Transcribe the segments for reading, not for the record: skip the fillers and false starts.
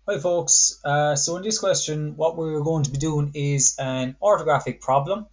Hi folks, so in this question what we're going to be doing is an orthographic problem.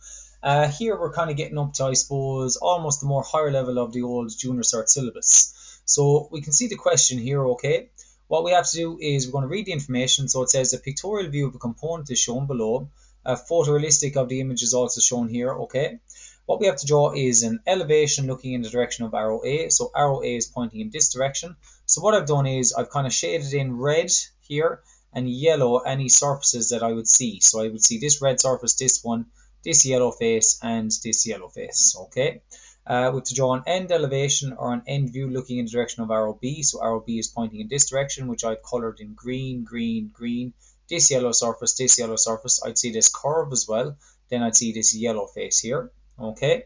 Here we're kind of getting up to, I suppose, almost the more higher level of the old junior cert syllabus. So we can see the question here, okay? What we have to do is we're going to read the information. So it says a pictorial view of a component is shown below. A photorealistic of the image is also shown here, okay? What we have to draw is an elevation looking in the direction of arrow A. So arrow A is pointing in this direction. So what I've done is I've kind of shaded in red here and yellow any surfaces that I would see. So I would see this red surface, this one, this yellow face, and this yellow face. Okay. With to draw an end elevation or an end view looking in the direction of arrow B. So arrow B is pointing in this direction, which I've colored in green, green, green. This yellow surface, I'd see this curve as well. Then I'd see this yellow face here. Okay.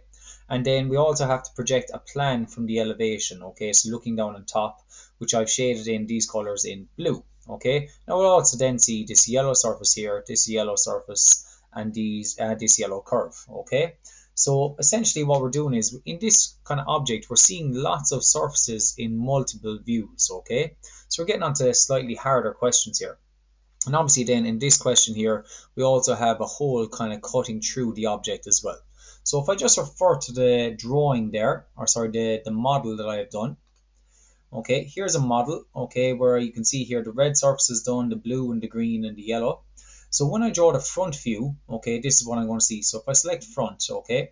And then we also have to project a plan from the elevation. Okay, so looking down on top, which I've shaded in these colors in blue. Okay, now we'll also then see this yellow surface here, this yellow surface, and this yellow curve. Okay, so essentially what we're doing is in this kind of object, we're seeing lots of surfaces in multiple views. Okay, so we're getting onto slightly harder questions here. And obviously then in this question here, we also have a hole kind of cutting through the object as well. So if I just refer to the drawing there, or sorry, the model that I have done. Okay, here's a model, okay, where you can see here the red surface is done, the blue and the green and the yellow. So when I draw the front view, okay, this is what I'm going to see. So if I select front, okay,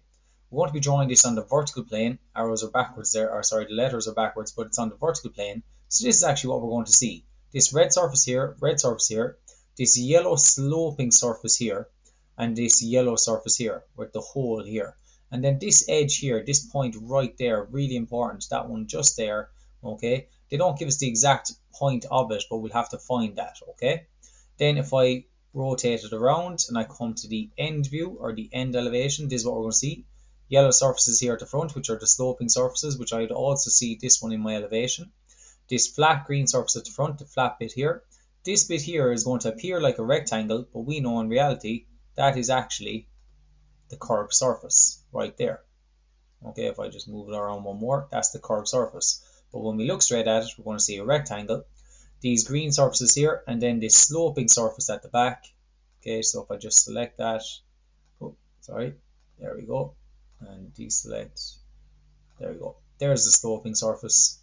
we're going to be drawing this on the vertical plane. Arrows are backwards there, or sorry, the letters are backwards, but it's on the vertical plane. So this is actually what we're going to see. This red surface here, this yellow sloping surface here, and this yellow surface here with the hole here. And then this edge here, this point right there, really important, that one just there. Okay, they don't give us the exact point of it, but we'll have to find that. Okay, then if I rotate it around and I come to the end view or the end elevation, this is what we're going to see. Yellow surfaces here at the front, which are the sloping surfaces, which I'd also see this one in my elevation. This flat green surface at the front, the flat bit here. This bit here is going to appear like a rectangle, but we know in reality that is actually the curved surface right there. Okay, if I just move it around one more, that's the curved surface. But when we look straight at it, we're going to see a rectangle. These green surfaces here, and then this sloping surface at the back. Okay, so if I just select that, oh, sorry, there we go, and deselect, there we go. There's the sloping surface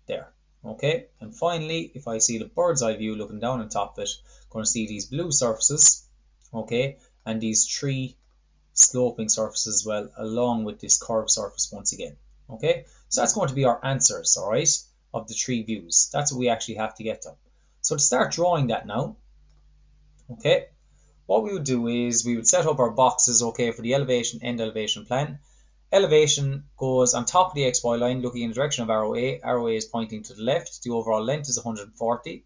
there. Okay, and finally, if I see the bird's eye view looking down on top of it, I'm going to see these blue surfaces, okay, and these three sloping surfaces as well, along with this curved surface once again. Okay, so that's going to be our answers, all right, of the three views. That's what we actually have to get to. So to start drawing that now, okay, what we would do is we would set up our boxes, okay, for the elevation, end elevation plan. Elevation goes on top of the XY line looking in the direction of arrow A. Arrow A is pointing to the left. The overall length is 140.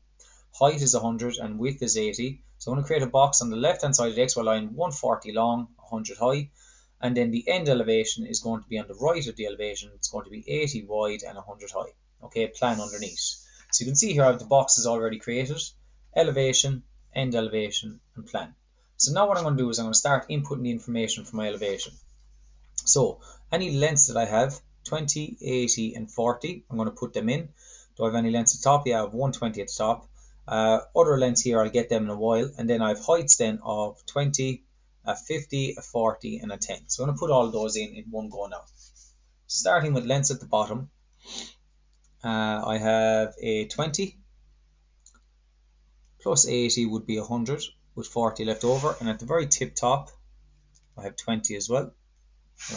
Height is 100 and width is 80. So I'm going to create a box on the left hand side of the XY line, 140 long, 100 high. And then the end elevation is going to be on the right of the elevation. It's going to be 80 wide and 100 high. Okay, plan underneath. So you can see here I have the boxes already created. Elevation, end elevation, and plan. So now what I'm going to do is I'm going to start inputting the information for my elevation. So any lengths that I have, 20, 80, and 40, I'm going to put them in. Do I have any lengths at the top? Yeah, I have 120 at the top. Other lengths here, I'll get them in a while. And then I have heights then of 20, a 50, a 40, and a 10. So I'm going to put all of those in one go now. Starting with lengths at the bottom, I have a 20 plus 80 would be 100 with 40 left over. And at the very tip top, I have 20 as well.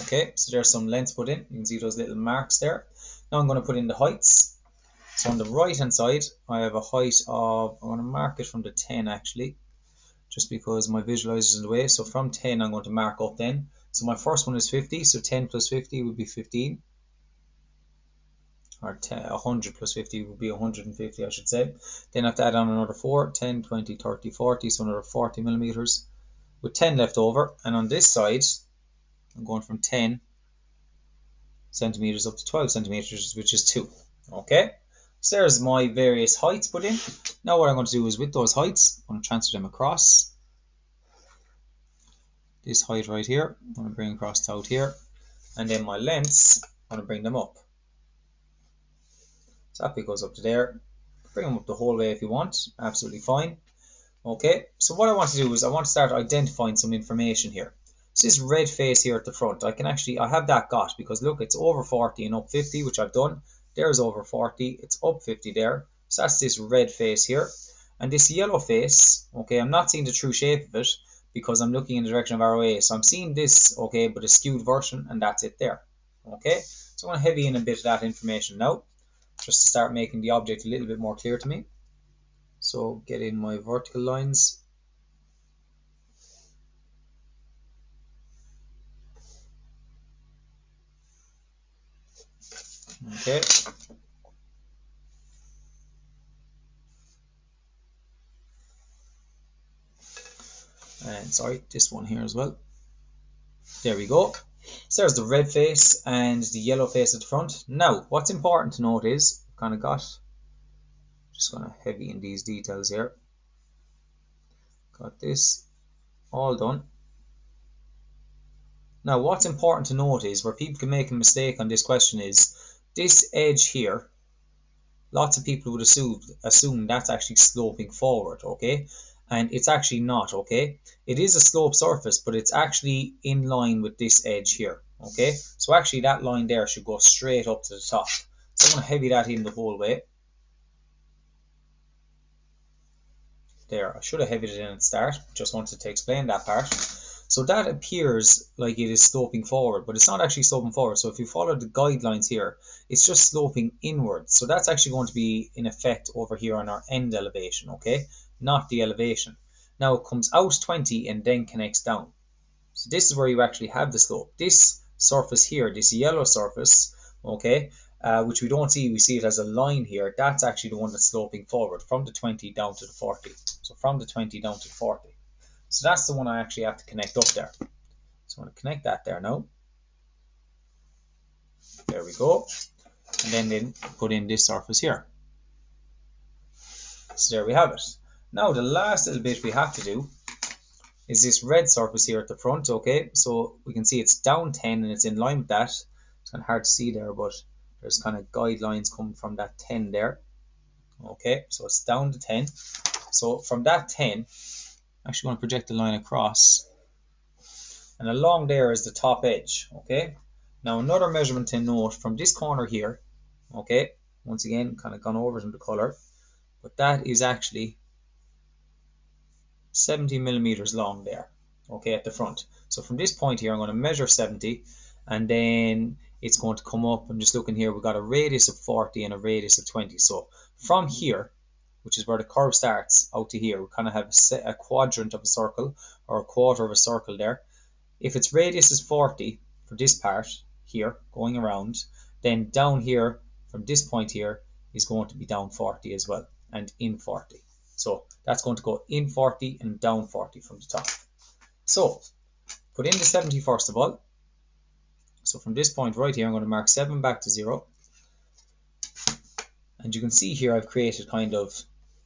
Okay, so there's some lengths put in. You can see those little marks there. Now I'm going to put in the heights. So on the right hand side, I have a height of, I'm going to mark it from the 10 actually, just because my visualizer is in the way. So from 10, I'm going to mark up then. So my first one is 50, so 10 plus 50 would be 15. Or 100 plus 50 would be 150, I should say. Then I have to add on another 4, 10, 20, 30, 40, so another 40 millimeters with 10 left over. And on this side, I'm going from 10 centimeters up to 12 centimeters, which is 2. Okay, so there's my various heights put in. Now what I'm going to do is with those heights, I'm going to transfer them across. This height right here, I'm going to bring across to out here. And then my lengths, I'm going to bring them up. So that bit goes up to there. Bring them up the whole way if you want, absolutely fine. Okay, so what I want to do is I want to start identifying some information here. So this red face here at the front, I have that got because look, it's over 40 and up 50, which I've done. There's over 40, it's up 50 there. So that's this red face here. And this yellow face, okay, I'm not seeing the true shape of it because I'm looking in the direction of ROA. So I'm seeing this, okay, but a skewed version, and that's it there. Okay, so I'm going to heavy in a bit of that information now, just to start making the object a little bit more clear to me. So get in my vertical lines. Okay. And sorry, this one here as well. There we go. So there's the red face and the yellow face at the front. Now, what's important to note is, just going to heavy in these details here. Got this all done. Now, what's important to note is, where people can make a mistake on this question is, this edge here, lots of people would assume that's actually sloping forward, okay? And it's actually not, okay? It is a sloped surface, but it's actually in line with this edge here, okay? So actually that line there should go straight up to the top. So I'm going to heavy that in the whole way. There, I should have heavied it in at the start, just wanted to explain that part. So that appears like it is sloping forward, but it's not actually sloping forward. So if you follow the guidelines here, it's just sloping inwards. So that's actually going to be in effect over here on our end elevation, okay? Not the elevation. Now it comes out 20 and then connects down. So this is where you actually have the slope. This surface here, this yellow surface, okay, which we don't see, we see it as a line here. That's actually the one that's sloping forward from the 20 down to the 40. So from the 20 down to the 40. So that's the one I actually have to connect up there. So I'm going to connect that there now. There we go. And then put in this surface here. So there we have it. Now the last little bit we have to do is this red surface here at the front, okay? So we can see it's down 10 and it's in line with that. It's kind of hard to see there, but there's kind of guidelines coming from that 10 there. Okay, so it's down to 10. So from that 10, I'm actually going to project the line across. And along there is the top edge, okay? Now another measurement to note from this corner here, okay? Once again, kind of gone over some of the color, but that is actually 70 millimeters long there, okay, at the front. So from this point here, I'm going to measure 70, and then it's going to come up. I'm just looking here, we've got a radius of 40 and a radius of 20. So from here, which is where the curve starts, out to here, we kind of have a quadrant of a circle, or a quarter of a circle there. If its radius is 40 for this part here, going around, then down here, from this point here, is going to be down 40 as well, and in 40. So that's going to go in 40 and down 40 from the top. So put in the 70 first of all. So from this point right here, I'm going to mark 7 back to 0. And you can see here I've created kind of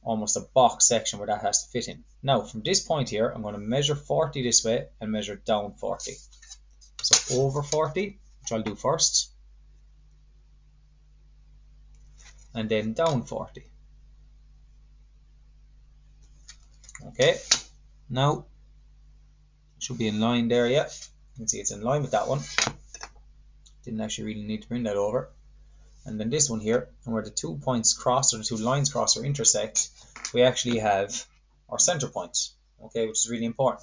almost a box section where that has to fit in. Now from this point here, I'm going to measure 40 this way and measure down 40. So over 40, which I'll do first. And then down 40. Okay, now it should be in line there, yeah. You can see it's in line with that one. Didn't actually really need to bring that over. And then this one here, and where the 2 points cross, or the 2 lines cross or intersect, we actually have our center point, okay, which is really important.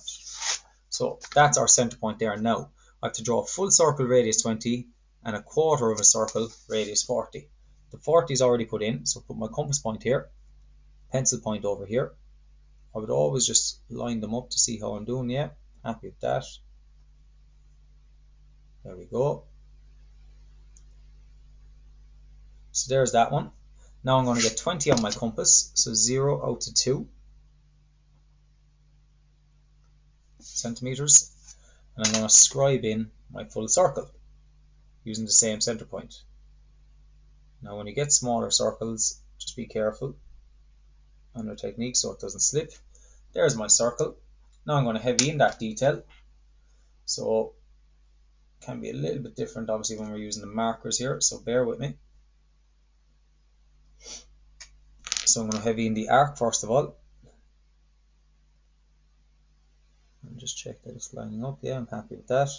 So that's our center point there. Now I have to draw a full circle radius 20 and a quarter of a circle radius 40. The 40 is already put in, so put my compass point here, pencil point over here. I would always just line them up to see how I'm doing. Yeah, happy with that. There we go. So there's that one. Now I'm going to get 20 on my compass, so 0 out to 2 centimeters, and I'm going to scribe in my full circle using the same center point. Now when you get smaller circles, just be careful on your technique so it doesn't slip. There's my circle. Now I'm going to heavy in that detail, so it can be a little bit different obviously when we're using the markers here, so bear with me. So I'm going to heavy in the arc first of all. And just check that it's lining up. Yeah, I'm happy with that.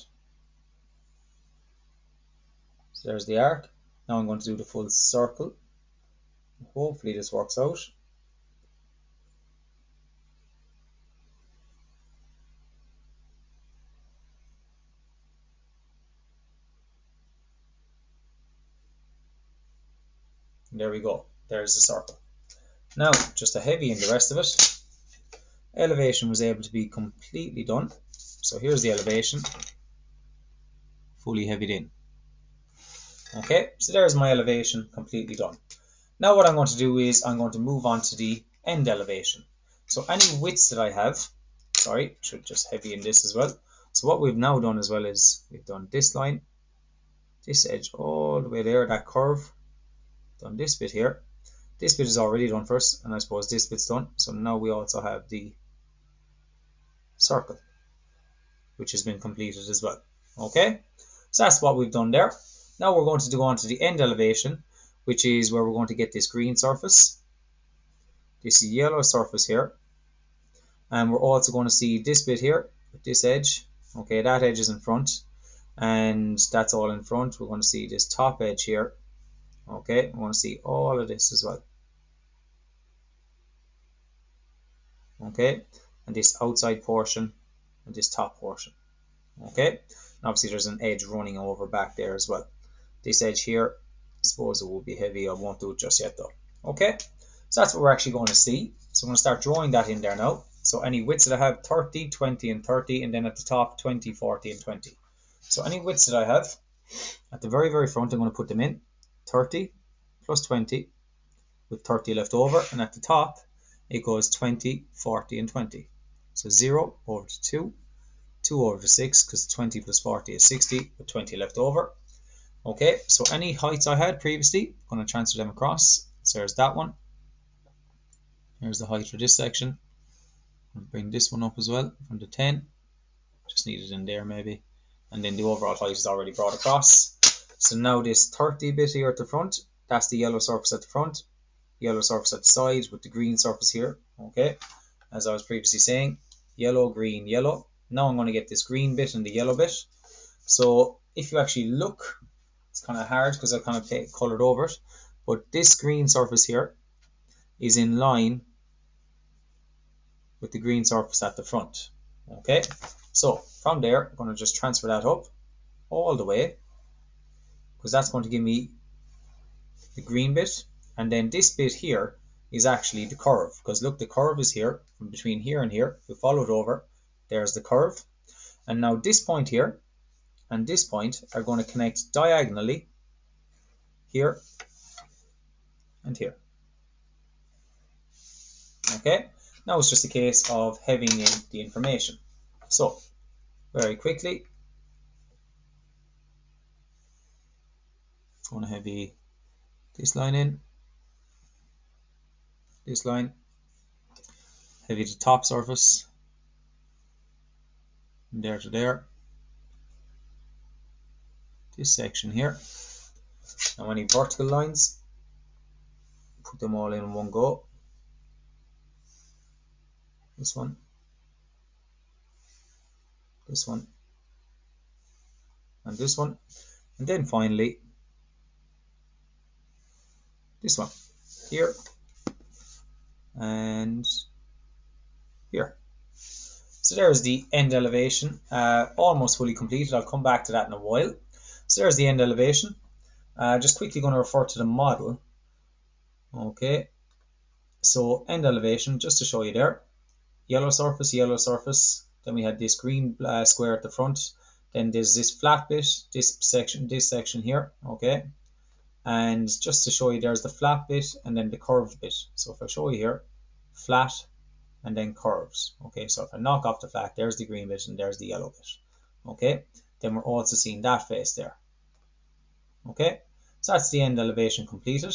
So there's the arc. Now I'm going to do the full circle. Hopefully this works out. And there we go. There's the circle. Now, just to heavy in the rest of it. Elevation was able to be completely done. So here's the elevation. Fully heavied in. Okay, so there's my elevation completely done. Now what I'm going to do is I'm going to move on to the end elevation. So any widths that I have, should just heavy in this as well. So what we've now done as well is we've done this line, this edge all the way there, that curve, done this bit here. This bit is already done first, and I suppose this bit's done. So now we also have the circle, which has been completed as well. Okay, so that's what we've done there. Now we're going to go on to the end elevation, which is where we're going to get this green surface, this yellow surface here, and we're also going to see this bit here with this edge. Okay, that edge is in front, and that's all in front. We're going to see this top edge here. Okay, we're going to see all of this as well. Okay, and this outside portion and this top portion. Okay, and obviously there's an edge running over back there as well. This edge here, I suppose it will be heavy. I won't do it just yet though. Okay, so that's what we're actually going to see. So I'm going to start drawing that in there now. So any widths that I have, 30, 20 and 30, and then at the top 20, 40 and 20. So any widths that I have, at the very front I'm going to put them in, 30 plus 20 with 30 left over, and at the top it goes 20, 40 and 20. So 0 over to 2, 2 over to 6, because 20 plus 40 is 60 with 20 left over. Okay, so any heights I had previously, I'm going to transfer them across. So there's that one. Here's the height for this section. I'll bring this one up as well from the 10. Just need it in there maybe. And then the overall height is already brought across. So now this 30 bit here at the front, that's the yellow surface at the front, yellow surface at the side with the green surface here. Okay, as I was previously saying, yellow, green, yellow. Now I'm going to get this green bit and the yellow bit. So if you actually look, it's kind of hard because I kind of colored over it, but this green surface here is in line with the green surface at the front. Okay, so from there I'm going to just transfer that up all the way, because that's going to give me the green bit, and then this bit here is actually the curve, because look, the curve is here from between here and here. We follow it over, there's the curve, and now this point here and this point are going to connect diagonally here and here. Okay, now it's just a case of heavying in the information. So very quickly, I'm going to heavy this line in, this line, heavy the top surface, from there to there, this section here. Now any vertical lines, put them all in one go. This one, this one, and this one, and then finally this one here and here. So there's the end elevation, almost fully completed. I'll come back to that in a while. So there's the end elevation. Just quickly going to refer to the model. Okay, so end elevation, just to show you there, yellow surface, then we had this green square at the front, then there's this flat bit, this section here. Okay, and just to show you, there's the flat bit and then the curved bit. So if I show you here, flat and then curves. Okay, so if I knock off the flat, there's the green bit and there's the yellow bit. Okay, then we're also seeing that face there. Okay, so that's the end elevation completed.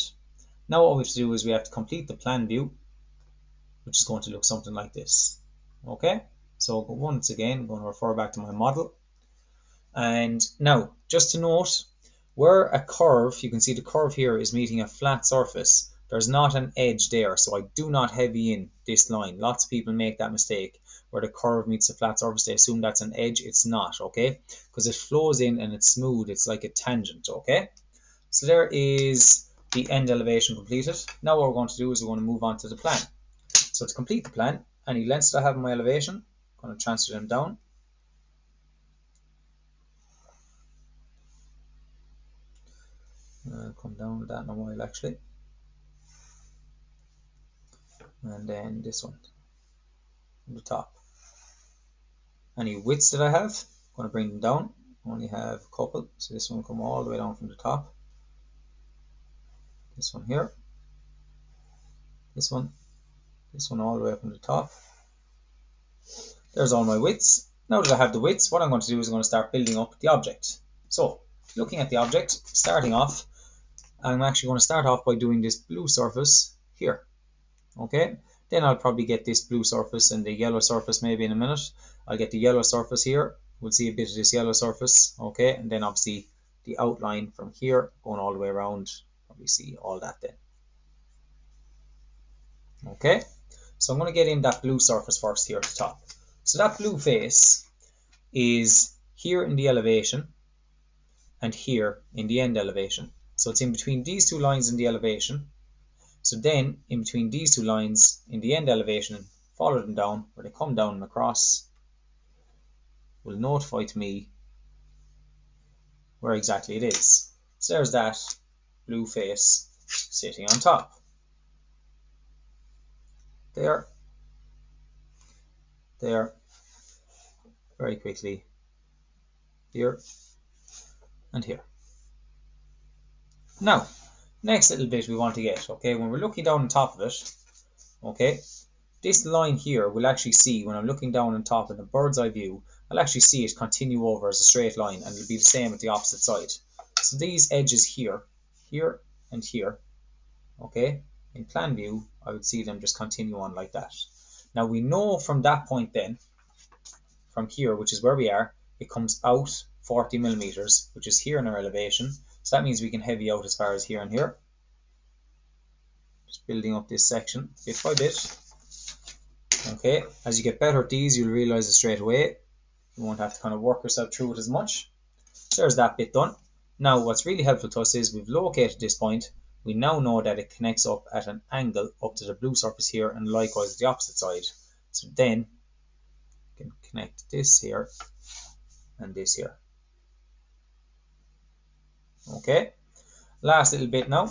Now what we have to do is we have to complete the plan view, which is going to look something like this. Okay, so once again, I'm going to refer back to my model. And now, just to note, where a curve, you can see the curve here is meeting a flat surface, there's not an edge there, so I do not heavy in this line. Lots of people make that mistake where the curve meets the flat surface. They assume that's an edge. It's not, okay? Because it flows in and it's smooth. It's like a tangent, okay? So there is the end elevation completed. Now what we're going to do is we're going to move on to the plan. So to complete the plan, any lengths that I have in my elevation, I'm going to transfer them down. I'll come down with that in a while actually. And then this one from the top. Any widths that I have, I'm going to bring them down. I only have a couple, so this one will come all the way down from the top. This one here. This one all the way from the top. There's all my widths. Now that I have the widths, what I'm going to do is I'm going to start building up the object. So, looking at the object, starting off, I'm actually going to start off by doing this blue surface here. Okay, then I'll probably get this blue surface and the yellow surface maybe in a minute. I'll get the yellow surface here. We'll see a bit of this yellow surface. Okay, and then obviously the outline from here going all the way around. Probably see all that then. Okay, so I'm going to get in that blue surface first here at the top. So that blue face is here in the elevation and here in the end elevation. So it's in between these two lines in the elevation. So then in between these two lines in the end elevation, follow them down where they come down and across, will notify to me where exactly it is. So there's that blue face sitting on top. There, very quickly, here and here. Now, next little bit we want to get, okay, when we're looking down on top of it, okay, this line here we'll actually see when I'm looking down on top in the bird's eye view, I'll actually see it continue over as a straight line, and it'll be the same at the opposite side. So these edges here, here and here, okay, in plan view I would see them just continue on like that. Now we know from that point then, from here, which is where we are, it comes out 40 millimeters, which is here in our elevation. So that means we can heavy out as far as here and here. Just building up this section bit by bit. Okay, as you get better at these, you'll realize it straight away. You won't have to kind of work yourself through it as much. So there's that bit done. Now what's really helpful to us is we've located this point. We now know that it connects up at an angle up to the blue surface here, and likewise the opposite side. So then we can connect this here and this here. Okay, last little bit now.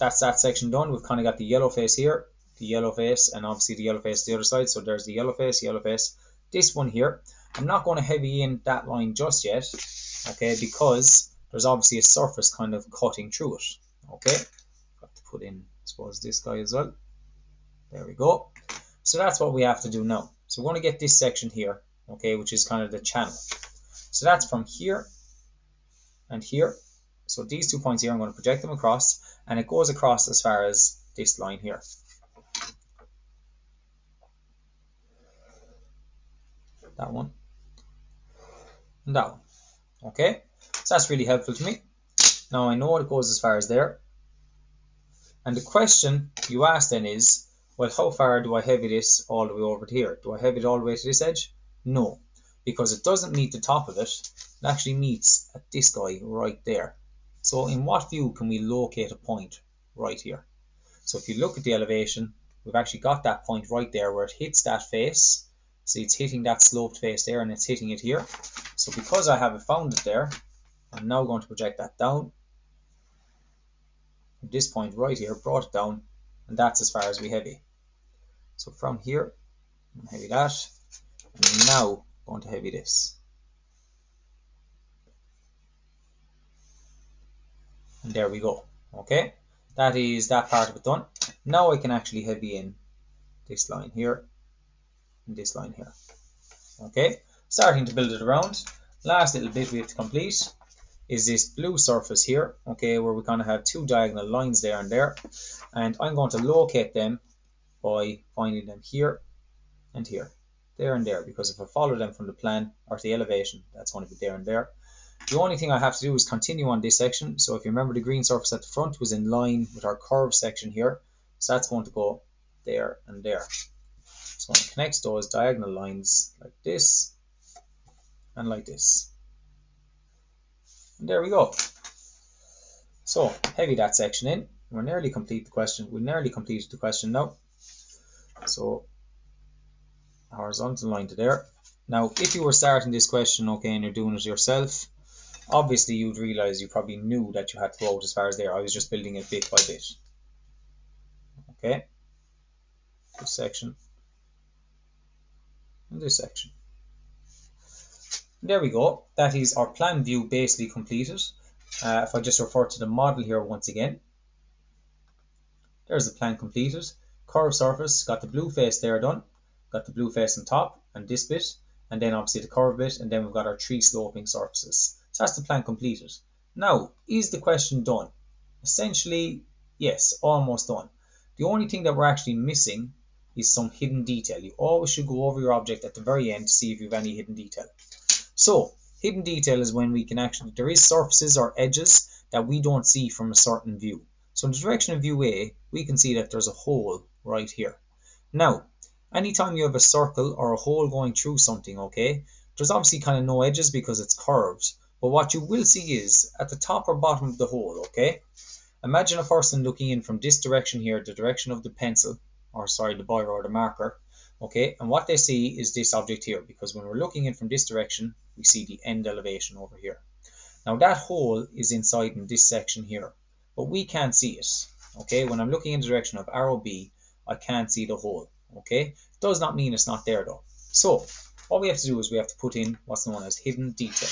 That's that section done. We've kind of got the yellow face here, the yellow face, and obviously the yellow face the other side. So there's the yellow face, this one here. I'm not going to heavy in that line just yet, okay, because there's obviously a surface kind of cutting through it. Okay, got to put in, I suppose, this guy as well. There we go. So that's what we have to do now. So we're going to get this section here, okay, which is kind of the channel. So that's from here and here. So these 2 points here, I'm going to project them across, and it goes across as far as this line here. That one and that one. Okay, so that's really helpful to me. Now I know it goes as far as there. And the question you ask then is, well, how far do I heavy this all the way over to here? Do I heavy it all the way to this edge? No, because it doesn't meet the top of it. It actually meets at this guy right there. So in what view can we locate a point right here? So if you look at the elevation, we've actually got that point right there where it hits that face. See, it's hitting that sloped face there, and it's hitting it here. So because I have it found it there, I'm now going to project that down. At this point right here, brought it down, and that's as far as we heavy. So from here, I'm going to heavy that, and now I'm going to heavy this. And there we go. Okay, that is that part of it done. Now I can actually heavy in this line here and this line here. Okay, starting to build it around. Last little bit we have to complete is this blue surface here, okay, where we kind of have two diagonal lines there and there, and I'm going to locate them by finding them here and here, there and there, because if I follow them from the plan or the elevation, that's going to be there and there. The only thing I have to do is continue on this section. So if you remember, the green surface at the front was in line with our curved section here. So that's going to go there and there. So I'm going to connect those diagonal lines like this and like this. And there we go. So heavy that section in. We're nearly complete the question. We nearly completed the question now. So horizontal line to there. Now, if you were starting this question, okay, and you're doing it yourself, obviously you'd realize you probably knew that you had to go out as far as there. I was just building it bit by bit. Okay, this section and this section. There we go. That is our plan view basically completed. If I just refer to the model here once again, there's the plan completed. Curved surface, got the blue face there done, got the blue face on top and this bit, and then obviously the curved bit, and then we've got our 3 sloping surfaces. So that's the plan completed. Now, is the question done? Essentially, yes, almost done. The only thing that we're actually missing is some hidden detail. You always should go over your object at the very end to see if you have any hidden detail. So, hidden detail is when we can actually, there is surfaces or edges that we don't see from a certain view. So in the direction of view A, we can see that there's a hole right here. Now, anytime you have a circle or a hole going through something, okay, there's obviously kind of no edges because it's curved. But what you will see is at the top or bottom of the hole, okay, imagine a person looking in from this direction here, the direction of the pencil, or sorry, the biro or the marker, okay, and what they see is this object here, because when we're looking in from this direction, we see the end elevation over here. Now that hole is inside in this section here, but we can't see it, okay? When I'm looking in the direction of arrow B, I can't see the hole, okay? Does not mean it's not there though. So what we have to do is we have to put in what's known as hidden detail.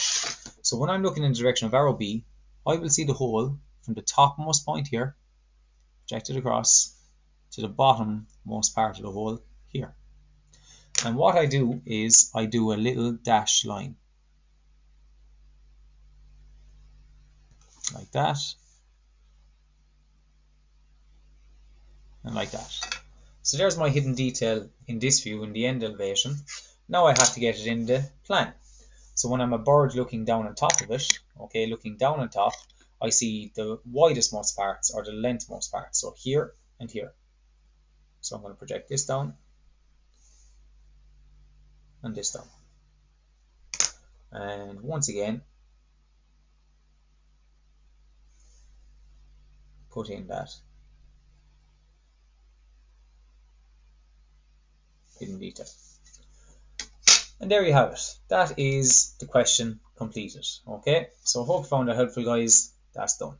So when I'm looking in the direction of arrow B, I will see the hole from the topmost point here, projected across to the bottommost part of the hole here. And what I do is I do a little dash line like that and like that. So there's my hidden detail in this view in the end elevation. Now I have to get it in the plan. So when I'm a bird looking down on top of it, okay, looking down on top, I see the widest most parts or the length most parts. So here and here. So I'm going to project this down and this down. And once again, put in that hidden detail. And there you have it. That is the question completed. Okay, so hope you found it helpful, guys. That's done.